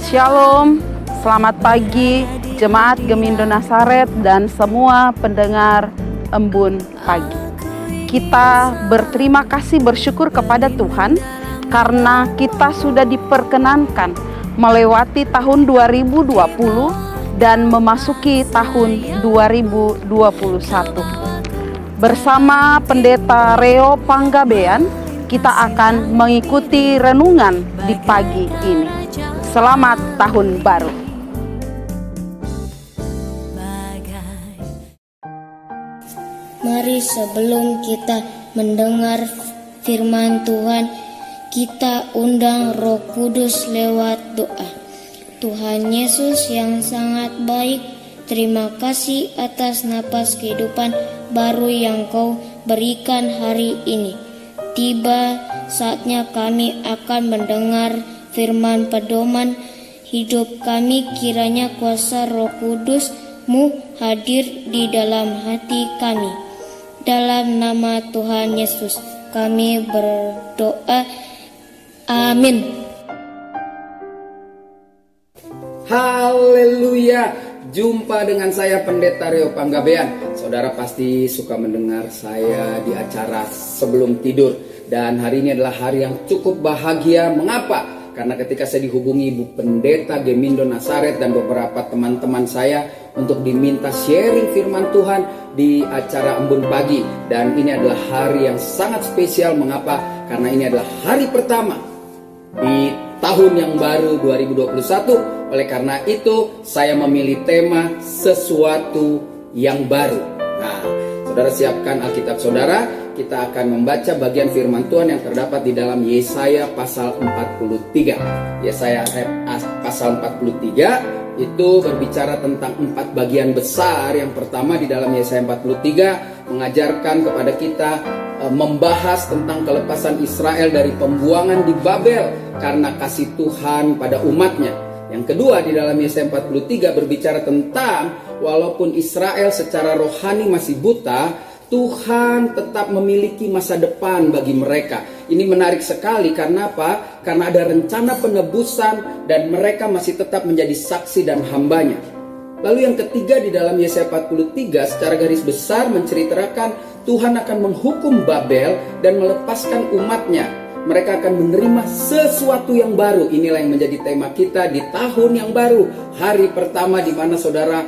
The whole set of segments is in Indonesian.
Shalom, selamat pagi Jemaat Gemindo Nasaret dan semua pendengar Embun Pagi. Kita berterima kasih bersyukur kepada Tuhan karena kita sudah diperkenankan melewati tahun 2020 dan memasuki tahun 2021. Bersama Pendeta Reo Panggabean, kita akan mengikuti renungan di pagi ini. Selamat Tahun Baru. Mari sebelum kita mendengar firman Tuhan, kita undang Roh Kudus lewat doa. Tuhan Yesus yang sangat baik, terima kasih atas napas kehidupan baru yang Kau berikan hari ini. Tiba saatnya kami akan mendengar firman pedoman hidup kami, kiranya kuasa Roh Kudus-Mu hadir di dalam hati kami. Dalam nama Tuhan Yesus kami berdoa. Amin. Haleluya. Jumpa dengan saya Pendeta Reo Panggabean. Saudara pasti suka mendengar saya di acara sebelum tidur. Dan hari ini adalah hari yang cukup bahagia. Mengapa? Karena ketika saya dihubungi Ibu Pendeta Gemindo Nasaret dan beberapa teman-teman saya untuk diminta sharing firman Tuhan di acara Embun Pagi. Dan ini adalah hari yang sangat spesial. Mengapa? Karena ini adalah hari pertama di tahun yang baru 2021. Oleh karena itu saya memilih tema sesuatu yang baru. Nah, saudara siapkan Alkitab saudara. Kita akan membaca bagian firman Tuhan yang terdapat di dalam Yesaya pasal 43. Yesaya pasal 43 itu berbicara tentang 4 bagian besar. Yang pertama di dalam Yesaya 43 mengajarkan kepada kita membahas tentang kelepasan Israel dari pembuangan di Babel karena kasih Tuhan pada umatnya. Yang kedua di dalam Yesaya 43 berbicara tentang walaupun Israel secara rohani masih buta, Tuhan tetap memiliki masa depan bagi mereka. Ini menarik sekali karena apa? Karena ada rencana penebusan dan mereka masih tetap menjadi saksi dan hambanya. Lalu yang ketiga di dalam Yesaya 43 secara garis besar menceritakan Tuhan akan menghukum Babel dan melepaskan umatnya. Mereka akan menerima sesuatu yang baru. Inilah yang menjadi tema kita di tahun yang baru. Hari pertama di mana saudara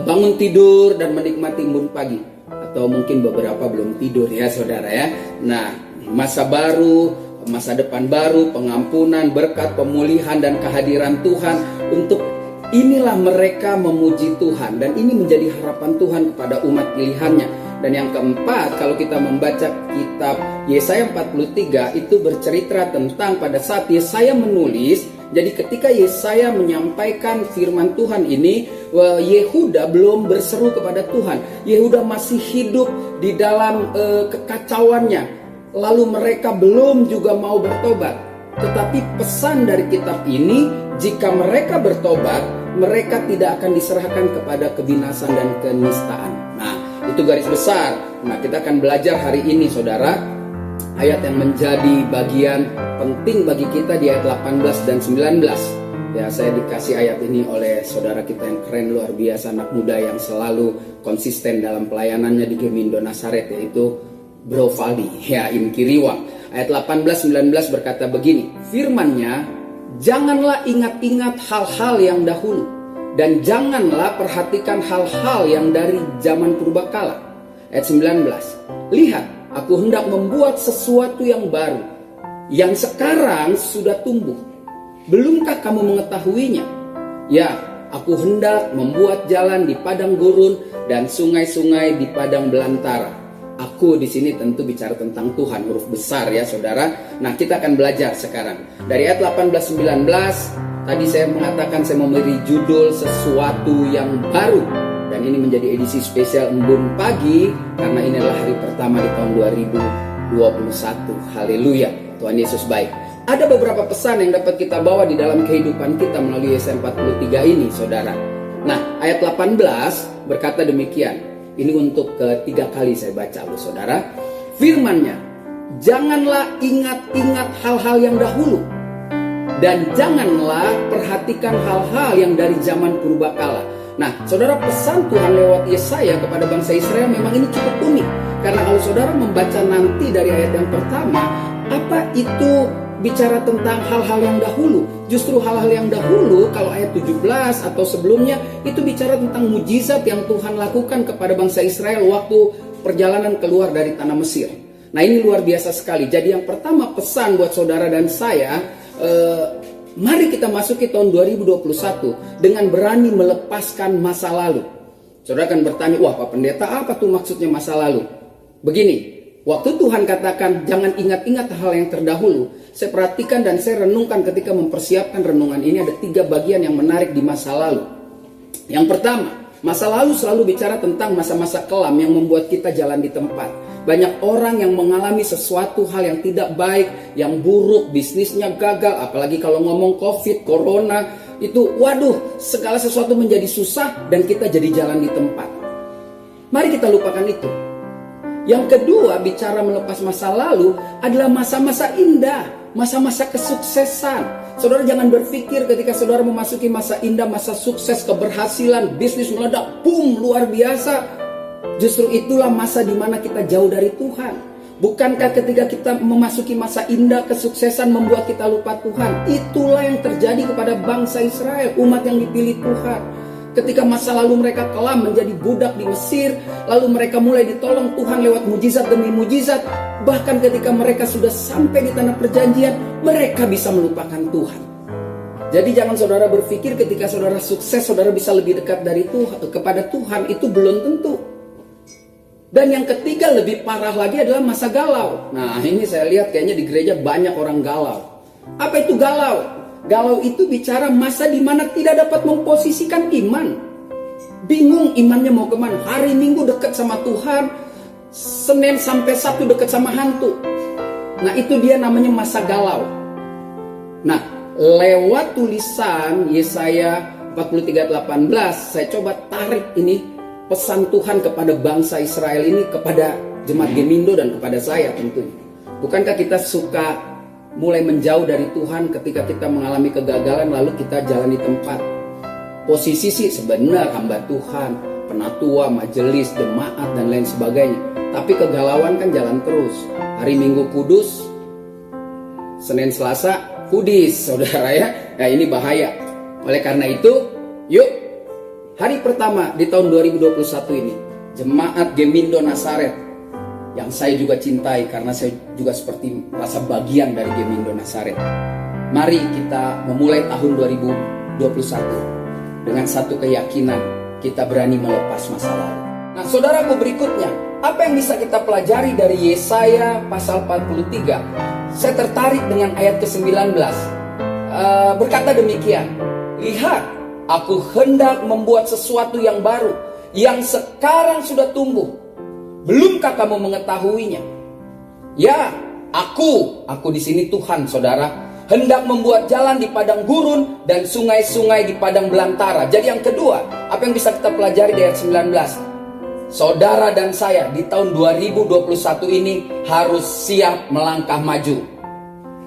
bangun tidur dan menikmati embun pagi. Atau mungkin beberapa belum tidur ya saudara ya. Nah, masa baru, masa depan baru, pengampunan, berkat, pemulihan dan kehadiran Tuhan. Untuk inilah mereka memuji Tuhan. Dan ini menjadi harapan Tuhan kepada umat pilihannya. Dan yang keempat, kalau kita membaca kitab Yesaya 43 itu bercerita tentang pada saat Yesaya menulis. Jadi ketika Yesaya menyampaikan firman Tuhan ini, Yehuda belum berseru kepada Tuhan. Yehuda masih hidup di dalam kekacauannya. Lalu mereka belum juga mau bertobat. Tetapi pesan dari kitab ini, jika mereka bertobat, mereka tidak akan diserahkan kepada kebinasan dan kenistaan. Nah, itu garis besar. Nah, kita akan belajar hari ini saudara, ayat yang menjadi bagian penting bagi kita di ayat 18 dan 19. Ya, saya dikasih ayat ini oleh saudara kita yang keren, luar biasa, anak muda yang selalu konsisten dalam pelayanannya di Gemindo Nasaret, yaitu Bro Valdi, ya, Imkiriwa. Ayat 18-19 berkata begini, firman-Nya, janganlah ingat-ingat hal-hal yang dahulu, dan janganlah perhatikan hal-hal yang dari zaman purbakala. Ayat 19, lihat, aku hendak membuat sesuatu yang baru, yang sekarang sudah tumbuh. Belumkah kamu mengetahuinya? Ya, aku hendak membuat jalan di padang gurun dan sungai-sungai di padang belantara. Aku di sini tentu bicara tentang Tuhan, huruf besar ya saudara. Nah, kita akan belajar sekarang. Dari ayat 18-19, tadi saya mengatakan saya memberi judul sesuatu yang baru. Dan ini menjadi edisi spesial Embun Pagi karena ini adalah hari pertama di tahun 2021. Haleluya, Tuhan Yesus baik. Ada beberapa pesan yang dapat kita bawa di dalam kehidupan kita melalui Yesaya 43 ini saudara. Nah, ayat 18 berkata demikian. Ini untuk ketiga kali saya baca loh saudara. Firman-Nya, janganlah ingat-ingat hal-hal yang dahulu, dan janganlah perhatikan hal-hal yang dari zaman purbakala. Nah, saudara, pesan Tuhan lewat Yesaya kepada bangsa Israel memang ini cukup unik. Karena kalau saudara membaca nanti dari ayat yang pertama, apa itu bicara tentang hal-hal yang dahulu? Justru hal-hal yang dahulu, kalau ayat 17 atau sebelumnya, itu bicara tentang mujizat yang Tuhan lakukan kepada bangsa Israel waktu perjalanan keluar dari tanah Mesir. Nah, ini luar biasa sekali. Jadi yang pertama pesan buat saudara dan saya, mari kita masuki tahun 2021 dengan berani melepaskan masa lalu. Saudara akan bertanya, wah Pak Pendeta, apa tuh maksudnya masa lalu? Begini, waktu Tuhan katakan jangan ingat-ingat hal yang terdahulu, saya perhatikan dan saya renungkan ketika mempersiapkan renungan ini, ada 3 bagian yang menarik di masa lalu. Yang pertama, masa lalu selalu bicara tentang masa-masa kelam yang membuat kita jalan di tempat. Banyak orang yang mengalami sesuatu hal yang tidak baik, yang buruk, bisnisnya gagal, apalagi kalau ngomong COVID, Corona, itu waduh, segala sesuatu menjadi susah dan kita jadi jalan di tempat. Mari kita lupakan itu. Yang kedua, bicara melepas masa lalu adalah masa-masa indah, masa-masa kesuksesan. Saudara jangan berpikir ketika saudara memasuki masa indah, masa sukses, keberhasilan, bisnis meledak, boom, luar biasa. Justru itulah masa di mana kita jauh dari Tuhan. Bukankah ketika kita memasuki masa indah, kesuksesan membuat kita lupa Tuhan? Itulah yang terjadi kepada bangsa Israel, umat yang dipilih Tuhan. Ketika masa lalu mereka kelam menjadi budak di Mesir, lalu mereka mulai ditolong Tuhan lewat mujizat demi mujizat. Bahkan ketika mereka sudah sampai di tanah perjanjian, mereka bisa melupakan Tuhan. Jadi jangan saudara berpikir ketika saudara sukses, saudara bisa lebih dekat dari Tuhan, kepada Tuhan, itu belum tentu. Dan yang ketiga lebih parah lagi adalah masa galau. Nah, ini saya lihat kayaknya di gereja banyak orang galau. Apa itu galau? Galau itu bicara masa di mana tidak dapat memposisikan iman. Bingung imannya mau kemana. Hari Minggu dekat sama Tuhan, Senin sampai Sabtu dekat sama hantu. Nah, itu dia namanya masa galau. Nah, lewat tulisan Yesaya 43:18, saya coba tarik ini pesan Tuhan kepada bangsa Israel ini, kepada jemaat Gemindo dan kepada saya tentunya. Bukankah kita suka mulai menjauh dari Tuhan ketika kita mengalami kegagalan lalu kita jalan di tempat? Posisi sih sebenarnya hamba Tuhan, penatua, majelis, jemaat dan lain sebagainya. Tapi kegalauan kan jalan terus. Hari Minggu kudus, Senin Selasa kudis, saudara ya. Nah, ini bahaya. Oleh karena itu, yuk hari pertama di tahun 2021 ini, jemaat Gemindo Nasaret yang saya juga cintai karena saya juga seperti merasa bagian dari Gemindo Nasaret. Mari kita memulai tahun 2021 dengan satu keyakinan, kita berani melepas masa lalu. Nah, saudaraku, berikutnya, apa yang bisa kita pelajari dari Yesaya pasal 43? Saya tertarik dengan ayat ke-19. Berkata demikian, lihat, aku hendak membuat sesuatu yang baru, yang sekarang sudah tumbuh. Belumkah kamu mengetahuinya? Ya, aku di sini Tuhan, saudara, hendak membuat jalan di padang gurun dan sungai-sungai di padang belantara. Jadi yang kedua, apa yang bisa kita pelajari dari ayat 19? Saudara dan saya di tahun 2021 ini harus siap melangkah maju.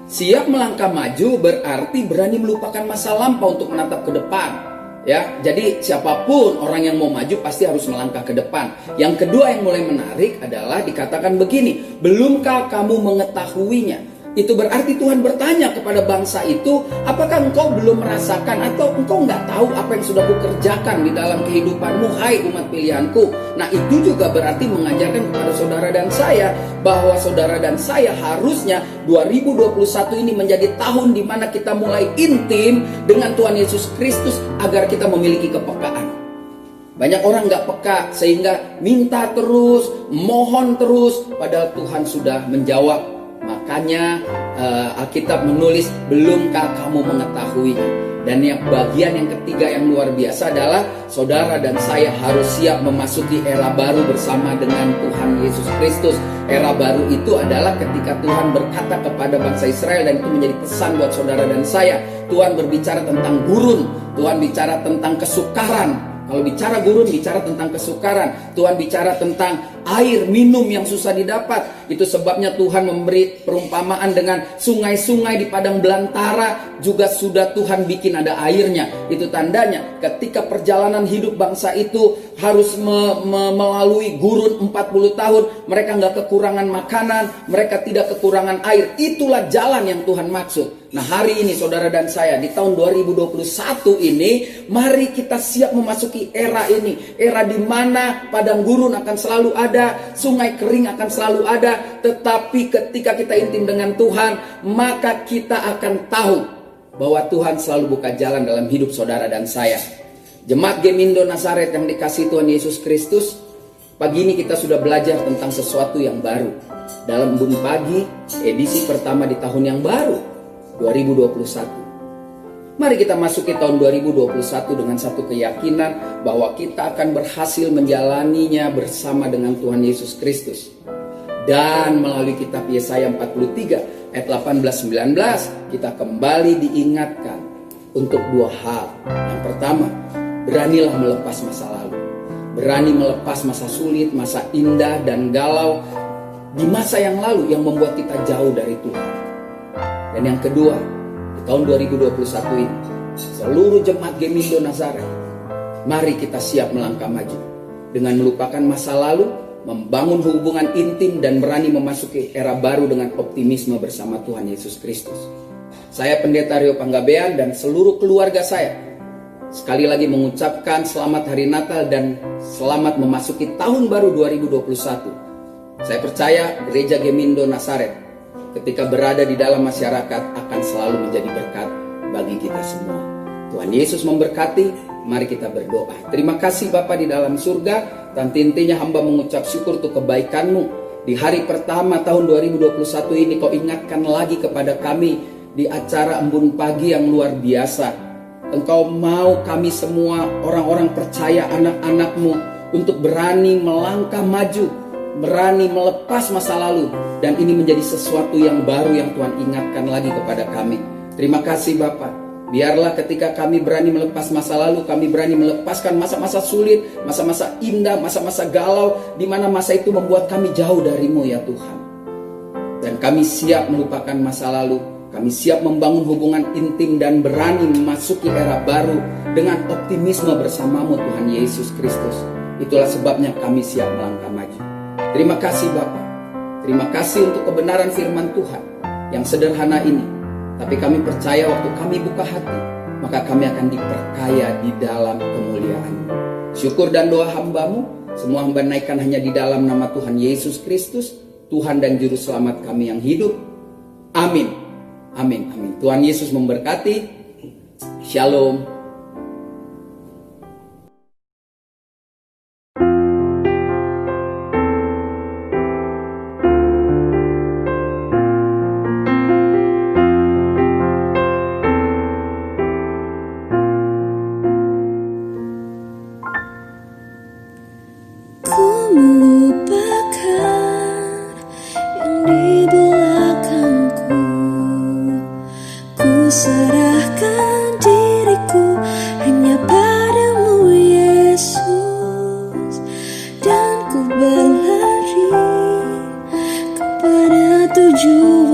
Siap melangkah maju berarti berani melupakan masa lampau untuk menatap ke depan. Ya, jadi siapapun orang yang mau maju pasti harus melangkah ke depan. Yang kedua yang mulai menarik adalah dikatakan begini, belumkah kamu mengetahuinya? Itu berarti Tuhan bertanya kepada bangsa itu, apakah engkau belum merasakan atau engkau nggak tahu apa yang sudah kukerjakan di dalam kehidupanmu, hai umat pilihanku? Nah, itu juga berarti mengajarkan kepada saudara dan saya bahwa saudara dan saya harusnya 2021 ini menjadi tahun di mana kita mulai intim dengan Tuhan Yesus Kristus agar kita memiliki kepekaan. Banyak orang nggak peka sehingga minta terus, mohon terus, padahal Tuhan sudah menjawab. Makanya Alkitab menulis, belumkah kamu mengetahuinya? Dan yang bagian yang ketiga yang luar biasa adalah saudara dan saya harus siap memasuki era baru bersama dengan Tuhan Yesus Kristus. Era baru itu adalah ketika Tuhan berkata kepada bangsa Israel, dan itu menjadi pesan buat saudara dan saya. Tuhan berbicara tentang gurun, Tuhan bicara tentang kesukaran. Kalau bicara gurun, bicara tentang kesukaran. Tuhan bicara tentang air minum yang susah didapat. Itu sebabnya Tuhan memberi perumpamaan dengan sungai-sungai di padang belantara juga sudah Tuhan bikin ada airnya. Itu tandanya ketika perjalanan hidup bangsa itu harus melalui gurun 40 tahun, mereka nggak kekurangan makanan, mereka tidak kekurangan air. Itulah jalan yang Tuhan maksud. Nah, hari ini saudara dan saya di tahun 2021 ini, mari kita siap memasuki era ini. Era di mana padang gurun akan selalu ada, sungai kering akan selalu ada. Tetapi ketika kita intim dengan Tuhan, maka kita akan tahu bahwa Tuhan selalu buka jalan dalam hidup saudara dan saya. Jemaat Gemindo Nazaret yang dikasihi Tuhan Yesus Kristus, pagi ini kita sudah belajar tentang sesuatu yang baru. Dalam Embun Pagi, edisi pertama di tahun yang baru, 2021. Mari kita masuki tahun 2021 dengan satu keyakinan bahwa kita akan berhasil menjalaninya bersama dengan Tuhan Yesus Kristus. Dan melalui kitab Yesaya 43 ayat 18-19 kita kembali diingatkan untuk dua hal. Yang pertama, beranilah melepas masa lalu. Berani melepas masa sulit, masa indah dan galau di masa yang lalu yang membuat kita jauh dari Tuhan. Dan yang kedua, di tahun 2021 ini, seluruh jemaat Gemindo Nazaret, mari kita siap melangkah maju dengan melupakan masa lalu, membangun hubungan intim dan berani memasuki era baru dengan optimisme bersama Tuhan Yesus Kristus. Saya Pendeta Rio Panggabean dan seluruh keluarga saya sekali lagi mengucapkan selamat Hari Natal dan selamat memasuki tahun baru 2021. Saya percaya Gereja Gemindo Nazaret ketika berada di dalam masyarakat akan selalu menjadi berkat bagi kita semua. Tuhan Yesus memberkati, mari kita berdoa. Terima kasih Bapa di dalam surga, dan intinya hamba mengucap syukur untuk kebaikan-Mu. Di hari pertama tahun 2021 ini Kau ingatkan lagi kepada kami di acara Embun Pagi yang luar biasa. Engkau mau kami semua orang-orang percaya anak-anak-Mu untuk berani melangkah maju, berani melepas masa lalu, dan ini menjadi sesuatu yang baru yang Tuhan ingatkan lagi kepada kami. Terima kasih Bapa. Biarlah ketika kami berani melepas masa lalu, kami berani melepaskan masa-masa sulit, masa-masa indah, masa-masa galau, di mana masa itu membuat kami jauh dari-Mu ya Tuhan. Dan kami siap melupakan masa lalu, kami siap membangun hubungan intim dan berani memasuki era baru dengan optimisme bersama-Mu Tuhan Yesus Kristus. Itulah sebabnya kami siap melangkah maju. Terima kasih Bapa. Terima kasih untuk kebenaran firman Tuhan yang sederhana ini. Tapi kami percaya waktu kami buka hati, maka kami akan diperkaya di dalam kemuliaan-Mu. Syukur dan doa hamba-Mu, semua hamba naikkan hanya di dalam nama Tuhan Yesus Kristus, Tuhan dan Juru Selamat kami yang hidup. Amin. Amin. Amin. Tuhan Yesus memberkati. Shalom. Serahkan diriku hanya padamu Yesus, dan ku berlari kepada tujuan